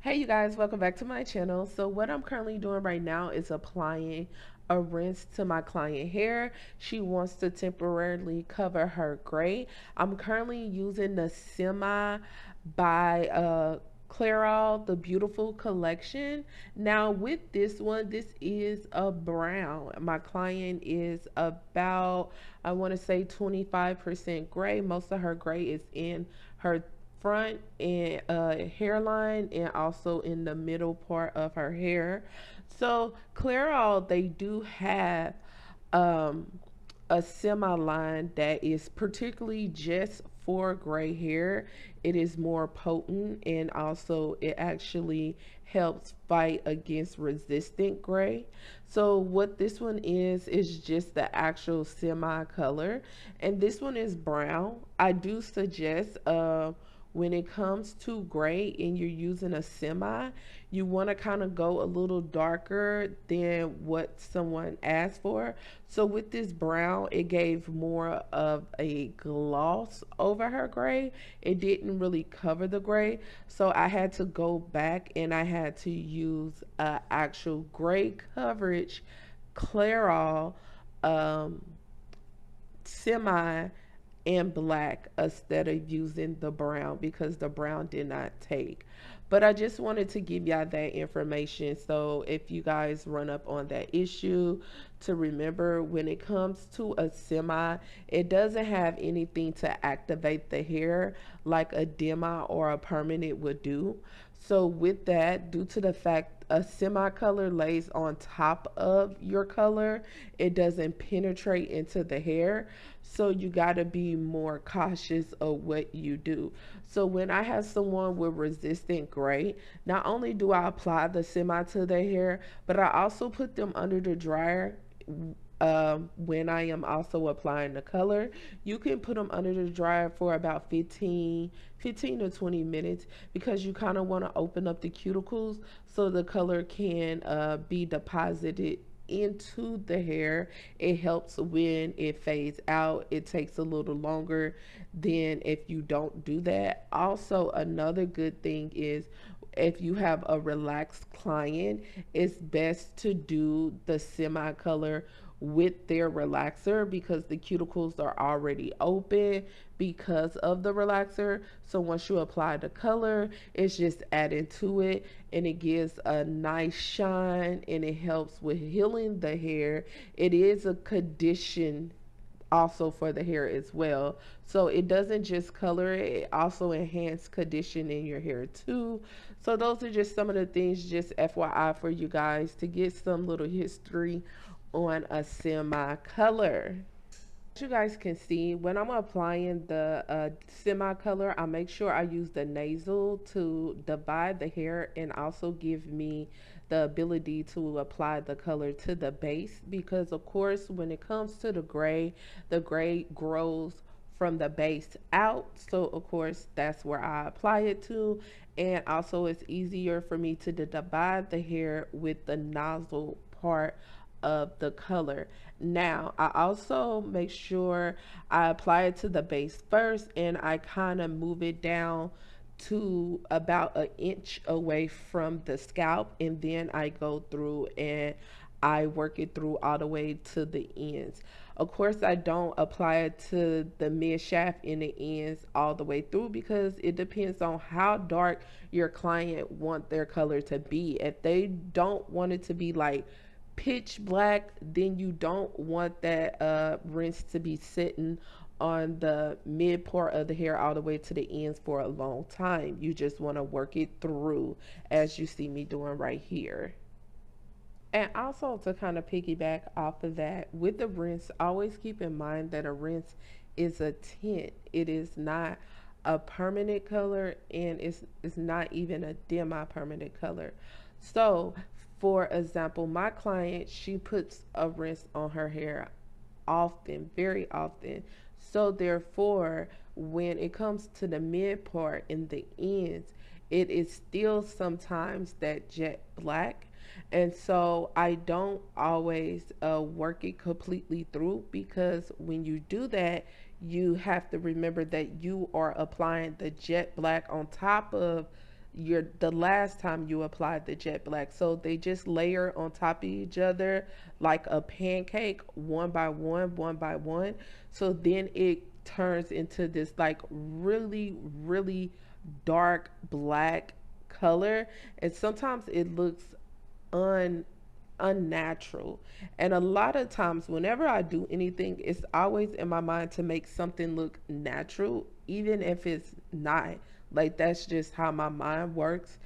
Hey you guys, welcome back to my channel. So what I'm currently doing right now is applying a rinse to my client hair. She wants to temporarily cover her gray. I'm currently using the Semi by Clairol, the Beautiful Collection. Now with this one, this is a brown. My client is about, I want to say 25% gray. Most of her gray is in her front and hairline and also in the middle part of her hair. So Clairol, they do have um, a semi line that is particularly just for gray hair. It is more potent and also it actually helps fight against resistant gray. So what this one is just the actual semi color, and this one is brown. I do suggest when it comes to gray and you're using a semi, you want to kind of go a little darker than what someone asked for. So with this brown, it gave more of a gloss over her gray. It didn't really cover the gray. So I had to go back and I had to use actual gray coverage Clairol um, semi and black instead of using the brown because the brown did not take. But I just wanted to give y'all that information. So if you guys run up on that issue, to remember when it comes to a semi, it doesn't have anything to activate the hair like a demi or a permanent would do. So with that, due to the fact a semi color lays on top of your color, it doesn't penetrate into the hair. So you got to be more cautious of what you do. So when I have someone with resistant gray, not only do I apply the semi to their hair, but I also put them under the dryer when I am also applying the color. You can put them under the dryer for about 15 to 20 minutes because you kind of want to open up the cuticles so the color can be deposited into the hair. It helps when it fades out. It takes a little longer than if you don't do that. Also, another good thing is if you have a relaxed client, it's best to do the semi color with their relaxer because the cuticles are already open because of the relaxer. So once you apply the color, it's just added to it and it gives a nice shine and it helps with healing the hair. It is a condition also for the hair as well. So it doesn't just color it, it also enhance condition in your hair too. So those are just some of the things, just FYI for you guys to get some little history on a semi color. As you guys can see, when I'm applying the semi color, I make sure I use the nasal to divide the hair and also give me the ability to apply the color to the base because of course when it comes to the gray grows from the base out. So of course that's where I apply it to, and also it's easier for me to divide the hair with the nozzle part of the color. Now, I also make sure I apply it to the base first and I kind of move it down to about an inch away from the scalp, and then I go through and I work it through all the way to the ends. Of course, I don't apply it to the mid shaft and the ends all the way through because it depends on how dark your client want their color to be. If they don't want it to be like pitch black, then you don't want that rinse to be sitting on the mid part of the hair all the way to the ends for a long time. You just want to work it through as you see me doing right here. And also to kind of piggyback off of that, with the rinse, always keep in mind that a rinse is a tint. It is not a permanent color and it's not even a demi-permanent color. So for example, my client, she puts a rinse on her hair often, very often. So therefore, when it comes to the mid part and the ends, it is still sometimes that jet black. And so I don't always work it completely through because when you do that, you have to remember that you are applying the jet black on top of the last time you applied the jet black. So they just layer on top of each other like a pancake, one by one. So then it turns into this like really, really dark black color. And sometimes it looks un unnatural. And a lot of times whenever I do anything, it's always in my mind to make something look natural, even if it's not. Like that's just how my mind works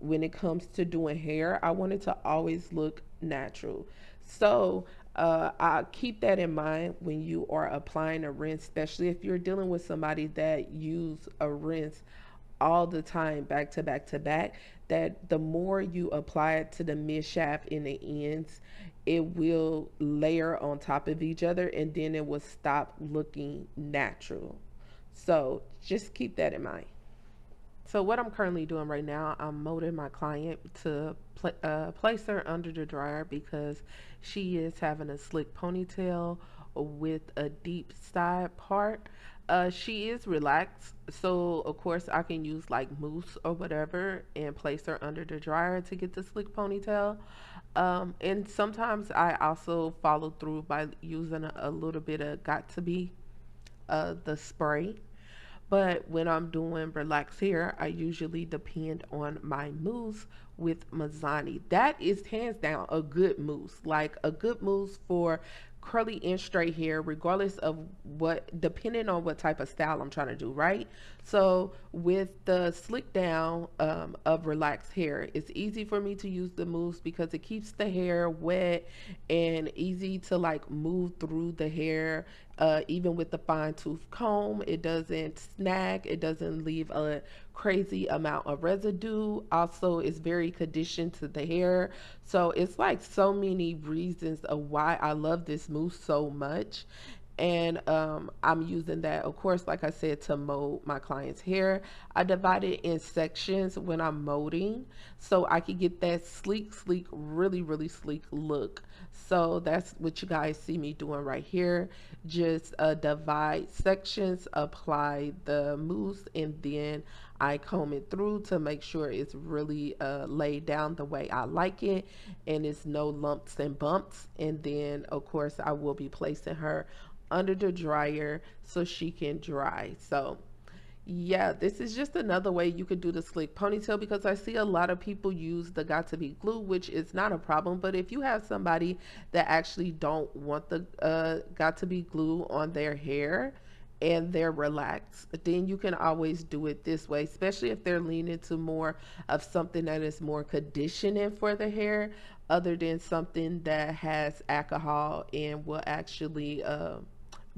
when it comes to doing hair. I want it to always look natural. So I keep that in mind when you are applying a rinse, especially if you're dealing with somebody that use a rinse all the time, back to back to back, that the more you apply it to the mid shaft and the ends, it will layer on top of each other and then it will stop looking natural. So just keep that in mind. So what I'm currently doing right now, I'm molding my client to place her under the dryer because she is having a slick ponytail with a deep side part. She is relaxed, so of course I can use like mousse or whatever and place her under the dryer to get the slick ponytail. And sometimes I also follow through by using a little bit of got to be the spray, but when I'm doing relax hair, I usually depend on my mousse with Mazzani. That is hands down a good mousse, like a good mousse for curly and straight hair, regardless of what, depending on what type of style I'm trying to do, right? So with the slick down of relaxed hair, it's easy for me to use the mousse because it keeps the hair wet and easy to like move through the hair. Even with the fine tooth comb, it doesn't snag, it doesn't leave a crazy amount of residue. Also, it's very conditioned to the hair. So it's like so many reasons of why I love this mousse so much. And I'm using that, of course, like I said, to mold my client's hair. I divide it in sections when I'm molding so I can get that sleek, sleek, really, really sleek look. So that's what you guys see me doing right here. Just divide sections, apply the mousse, and then I comb it through to make sure it's really laid down the way I like it and it's no lumps and bumps. And then, of course, I will be placing her under the dryer so she can dry. So yeah, this is just another way you could do the slick ponytail because I see a lot of people use the got to be glue, which is not a problem. But if you have somebody that actually don't want the got to be glue on their hair and they're relaxed, then you can always do it this way, especially if they're leaning to more of something that is more conditioning for the hair other than something that has alcohol and will actually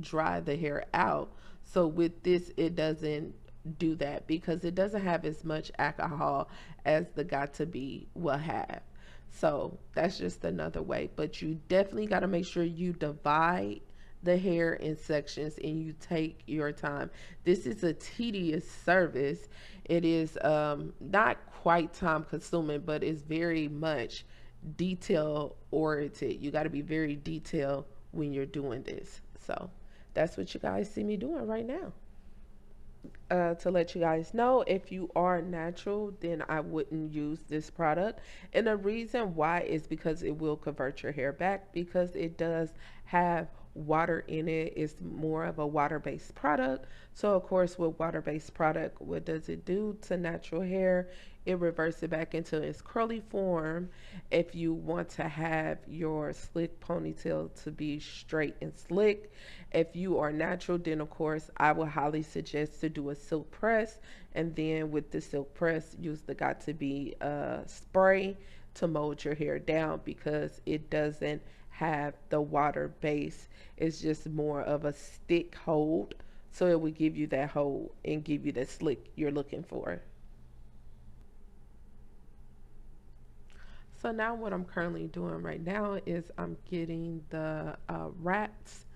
dry the hair out. So with this, it doesn't do that because it doesn't have as much alcohol as the got to be will have. So that's just another way. But you definitely got to make sure you divide the hair in sections and you take your time. This is a tedious service. It is not quite time consuming, but it's very much detail oriented. You got to be very detailed when you're doing this. So that's what you guys see me doing right now. To let you guys know, if you are natural, then I wouldn't use this product. And the reason why is because it will convert your hair back because it does have water in it. It's more of a water-based product. So of course, with water-based product, what does it do to natural hair? It reverses it back into its curly form. If you want to have your slick ponytail to be straight and slick, if you are natural, then of course I would highly suggest to do a silk press, and then with the silk press, use the got to be spray to mold your hair down because it doesn't have the water base. It's just more of a stick hold, so it will give you that hold and give you the slick you're looking for. So now what I'm currently doing right now is I'm getting the wraps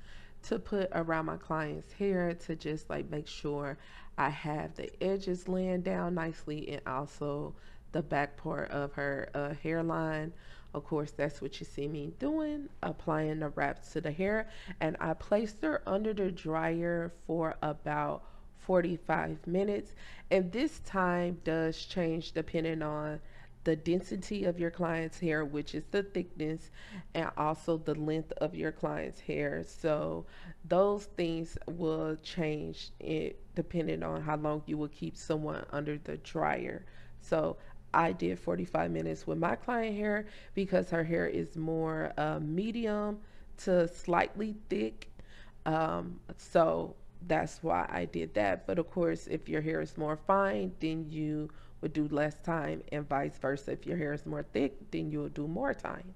to put around my client's hair to just like make sure I have the edges laying down nicely and also the back part of her hairline. Of course, that's what you see me doing, applying the wraps to the hair. And I placed her under the dryer for about 45 minutes. And this time does change depending on the density of your client's hair, which is the thickness, and also the length of your client's hair. So those things will change it depending on how long you will keep someone under the dryer. So I did 45 minutes with my client hair because her hair is more medium to slightly thick. So that's why I did that. But of course, if your hair is more fine, then you would do less time, and vice versa. If your hair is more thick, then you'll do more time.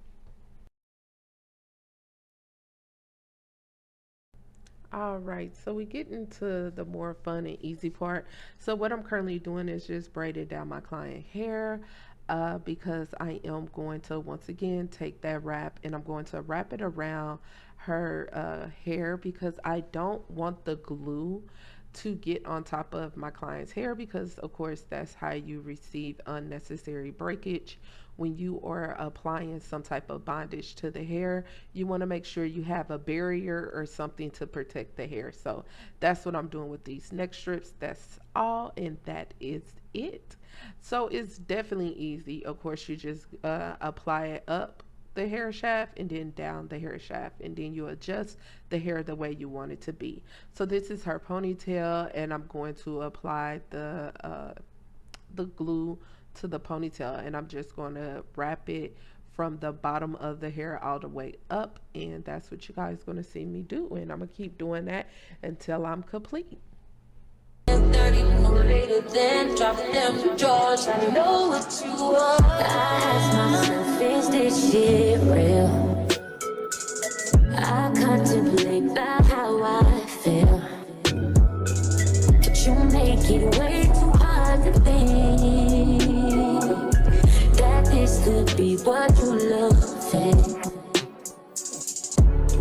All right, so we get into the more fun and easy part. So what I'm currently doing is just braiding down my client hair because I am going to once again take that wrap and I'm going to wrap it around her hair because I don't want the glue to get on top of my client's hair because of course that's how you receive unnecessary breakage. When you are applying some type of bondage to the hair, you want to make sure you have a barrier or something to protect the hair. So that's what I'm doing with these neck strips. That's all, and that is it. So it's definitely easy. Of course, you just apply it up the hair shaft and then down the hair shaft, and then you adjust the hair the way you want it to be. So this is her ponytail, and I'm going to apply the glue to the ponytail, and I'm just going to wrap it from the bottom of the hair all the way up, and that's what you guys going to see me do, and I'm going to keep doing that until I'm complete. 30 later, then drop them drawers. I know what you want. I ask myself, is this shit real? I contemplate about how I feel, but you make it way too hard to think that this could be what you love.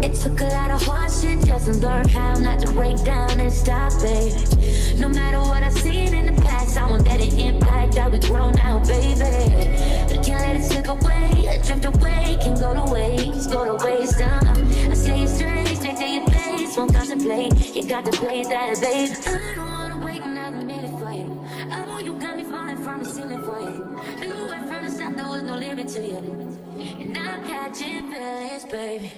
It took a lot of hard shit just to learn how not to break down and stop it. No matter what I've seen in the past, I won't let it impact how we grow now, baby. I can't let it slip away, drift away, can go to waste, I say it straight, straight to your face, won't contemplate, you got to play that, babe. I don't wanna wait another minute for you. I know you got me falling from the ceiling for you. You went from the start, there was no limit to you, and I'm catching feelings, baby.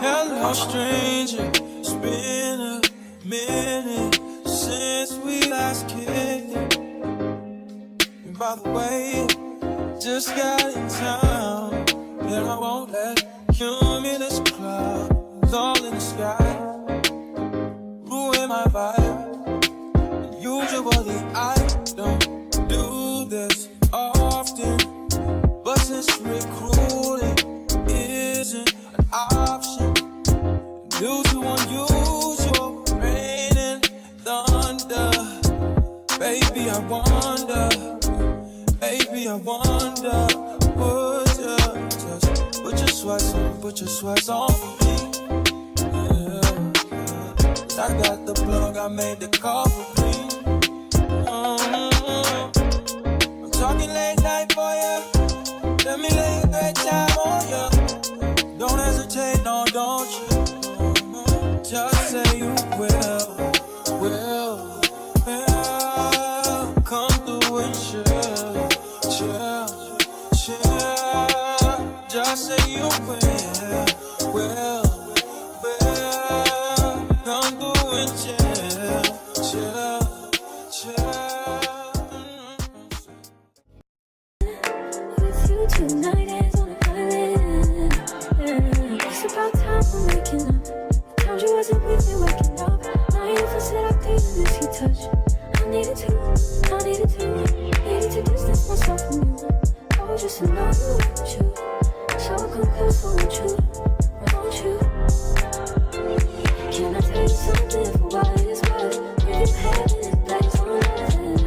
Hello, stranger. It's been a minute since we last kicked. And by the way, just got in town, and I won't let cumulus clouds all in the sky ruin my vibe. Usually I don't do this often, but since recruiting isn't an option due to unusual rain and thunder, baby I wonder, would you just put your sweats on for me? Yeah. I got the plug, I made the call for me. I'm talking late night for you. Let me lay a great time on you. Don't hesitate, no, don't you? Just say you will. Come through and chill. Just say you will. Come through and chill. With you tonight is on an island. It's about time for making up. Told you wasn't with me waking up. Now you feel set up, this you touch. I needed to distance myself from you. Oh, just to know you want you. So come close, won't you? Can I tell you something for what it's worth? We've been having this place on nothing.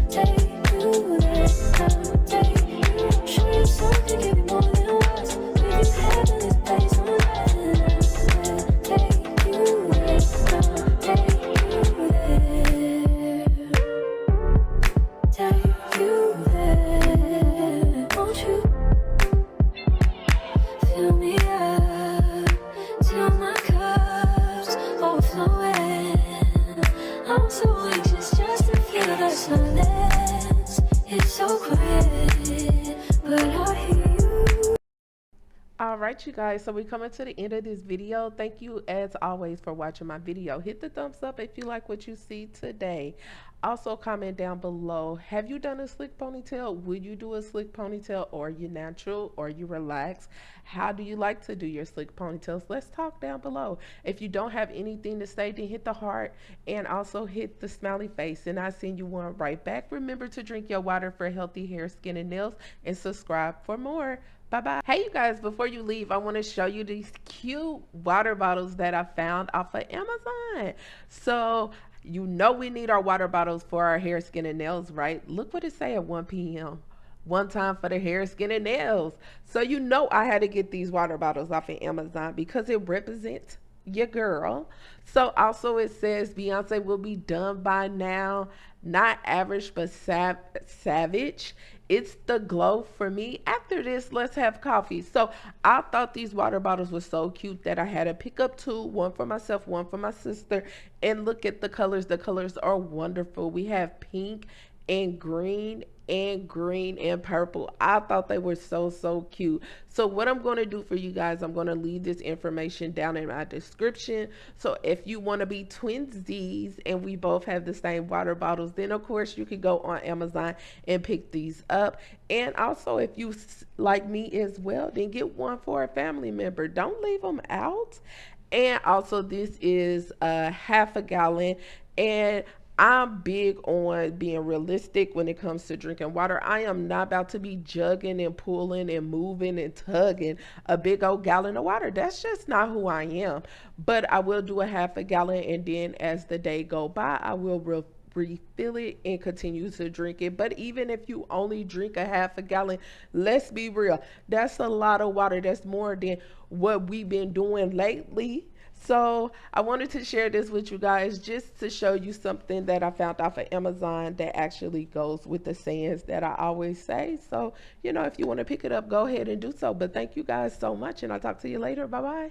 Take you there, take you. Show you something, give you more than words. We've been having this place on nothing. Take you there, take take you there. Won't you fill me up till my cup's overflowing? I'm so anxious just to feel the silence. It's so quiet, but I hear you. All right, you guys, so we're coming to the end of this video. Thank you as always for watching my video. Hit the thumbs up if you like what you see today. Also comment down below, have you done a slick ponytail? Would you do a slick ponytail, or you natural, or you relax? How do you like to do your slick ponytails? Let's talk down below. If you don't have anything to say, then hit the heart and also hit the smiley face, and I'll send you one right back. Remember to drink your water for healthy hair, skin, and nails, and subscribe for more. Bye bye. Hey, you guys, before you leave, I want to show you these cute water bottles that I found off of Amazon. So, you know we need our water bottles for our hair, skin, and nails, right? Look what it say at 1 p.m. One time for the hair, skin, and nails. So, you know I had to get these water bottles off of Amazon because it represents your girl. So also it says Beyonce will be done by now. Not average, but savage. It's the glow for me. After this, let's have coffee. So I thought these water bottles were so cute that I had to pick up two, one for myself, one for my sister. And look at the colors. The colors are wonderful. We have pink and green and purple. I thought they were so cute. So what I'm going to do for you guys, I'm going to leave this information down in my description. So if you want to be twinsies and we both have the same water bottles, then of course you can go on Amazon and pick these up. And also if you like me as well, then get one for a family member. Don't leave them out. And also this is a half a gallon, and I'm big on being realistic when it comes to drinking water. I am not about to be jugging and pulling and moving and tugging a big old gallon of water. That's just not who I am. But I will do a half a gallon, and then as the day go by, I will refill it and continue to drink it. But even if you only drink a half a gallon, let's be real, that's a lot of water. That's more than what we've been doing lately. So I wanted to share this with you guys just to show you something that I found off of Amazon that actually goes with the sayings that I always say. So, if you want to pick it up, go ahead and do so. But thank you guys so much, and I'll talk to you later. Bye bye.